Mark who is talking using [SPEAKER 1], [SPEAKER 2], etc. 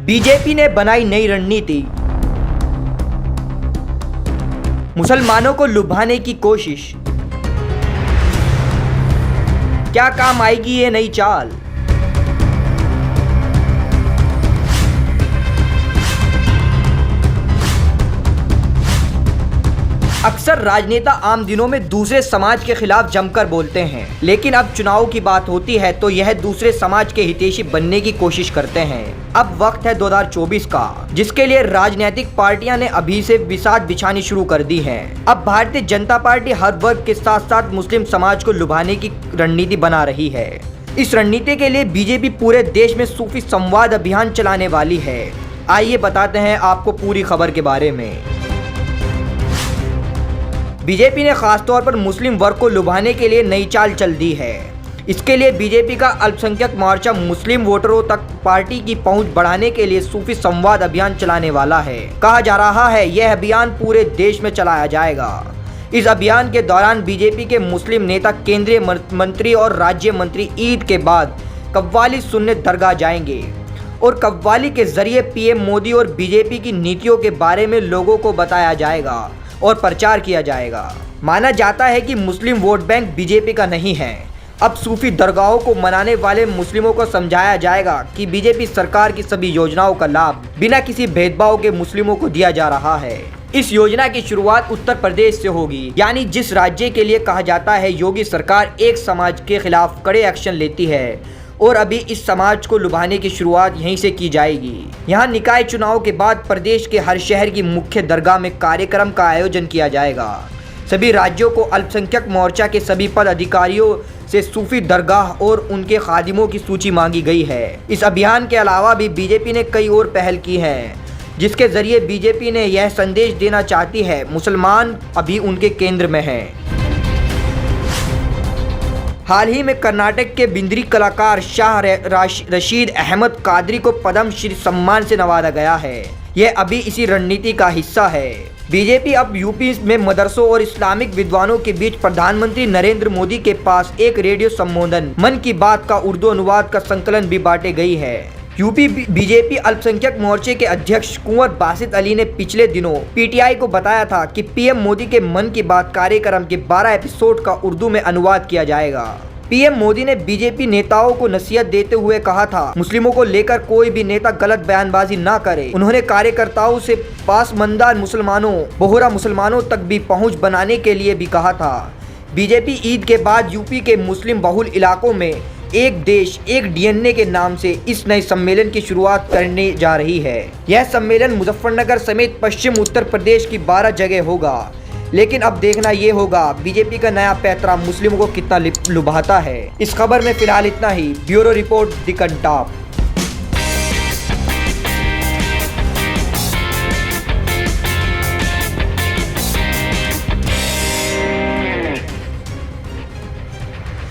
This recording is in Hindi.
[SPEAKER 1] बीजेपी ने बनाई नई रणनीति। मुसलमानों को लुभाने की कोशिश। क्या काम आएगी ये नई चाल? अक्सर राजनेता आम दिनों में दूसरे समाज के खिलाफ जमकर बोलते हैं, लेकिन अब चुनाव की बात होती है तो यह दूसरे समाज के हितैषी बनने की कोशिश करते हैं। अब वक्त है 2024 का, जिसके लिए राजनीतिक पार्टियां ने अभी से बिसात बिछानी शुरू कर दी है। अब भारतीय जनता पार्टी हर वर्ग के साथ साथ मुस्लिम समाज को लुभाने की रणनीति बना रही है। इस रणनीति के लिए बीजेपी पूरे देश में सूफी संवाद अभियान चलाने वाली है। आइए बताते हैं आपको पूरी खबर के बारे में। बीजेपी ने खासतौर पर मुस्लिम वर्ग को लुभाने के लिए नई चाल चल दी है। इसके लिए बीजेपी का अल्पसंख्यक मोर्चा मुस्लिम वोटरों तक पार्टी की पहुंच बढ़ाने के लिए सूफी संवाद अभियान चलाने वाला है। कहा जा रहा है यह अभियान पूरे देश में चलाया जाएगा। इस अभियान के दौरान बीजेपी के मुस्लिम नेता केंद्रीय मंत्री और राज्य मंत्री ईद के बाद कव्वाली सुनने दरगाह जाएंगे और कव्वाली के जरिए पीएम मोदी और बीजेपी की नीतियों के बारे में लोगों को बताया जाएगा और प्रचार किया जाएगा। माना जाता है कि मुस्लिम वोट बैंक बीजेपी का नहीं है। अब सूफी दरगाहों को मनाने वाले मुस्लिमों को समझाया जाएगा कि बीजेपी सरकार की सभी योजनाओं का लाभ बिना किसी भेदभाव के मुस्लिमों को दिया जा रहा है। इस योजना की शुरुआत उत्तर प्रदेश से होगी, यानी जिस राज्य के लिए कहा जाता है योगी सरकार एक समाज के खिलाफ कड़े एक्शन लेती है और अभी इस समाज को लुभाने की शुरुआत यहीं से की जाएगी। यहाँ निकाय चुनाव के बाद प्रदेश के हर शहर की मुख्य दरगाह में कार्यक्रम का आयोजन किया जाएगा। सभी राज्यों को अल्पसंख्यक मोर्चा के सभी पद अधिकारियों से सूफी दरगाह और उनके खादिमों की सूची मांगी गई है। इस अभियान के अलावा भी बीजेपी ने कई और पहल की हैं, जिसके जरिए बीजेपी ने यह संदेश देना चाहती है मुसलमान अभी उनके केंद्र में हैं। हाल ही में कर्नाटक के बिंद्री कलाकार शाह रशीद अहमद कादरी को पद्म श्री सम्मान से नवाजा गया है। यह अभी इसी रणनीति का हिस्सा है। बीजेपी अब यूपी में मदरसों और इस्लामिक विद्वानों के बीच प्रधानमंत्री नरेंद्र मोदी के पास एक रेडियो संबोधन मन की बात का उर्दू अनुवाद का संकलन भी बांटे गई है। यूपी बीजेपी अल्पसंख्यक मोर्चे के अध्यक्ष कुंवर बासित अली ने पिछले दिनों पीटीआई को बताया था कि पीएम मोदी के मन की बात कार्यक्रम के 12 एपिसोड का उर्दू में अनुवाद किया जाएगा। पीएम मोदी ने बीजेपी नेताओं को नसीहत देते हुए कहा था मुस्लिमों को लेकर कोई भी नेता गलत बयानबाजी ना करे। उन्होंने कार्यकर्ताओं से पासमंदा मुसलमानों, बोहरा मुसलमानों तक भी पहुँच बनाने के लिए भी कहा था। बीजेपी ईद के बाद यूपी के मुस्लिम बहुल इलाकों में एक देश एक डीएनए के नाम से इस नए सम्मेलन की शुरुआत करने जा रही है। यह सम्मेलन मुजफ्फरनगर समेत पश्चिम उत्तर प्रदेश की 12 जगह होगा। लेकिन अब देखना ये होगा बीजेपी का नया पैंतरा मुस्लिमों को कितना लुभाता है। इस खबर में फिलहाल इतना ही। Bureau report the Kantap.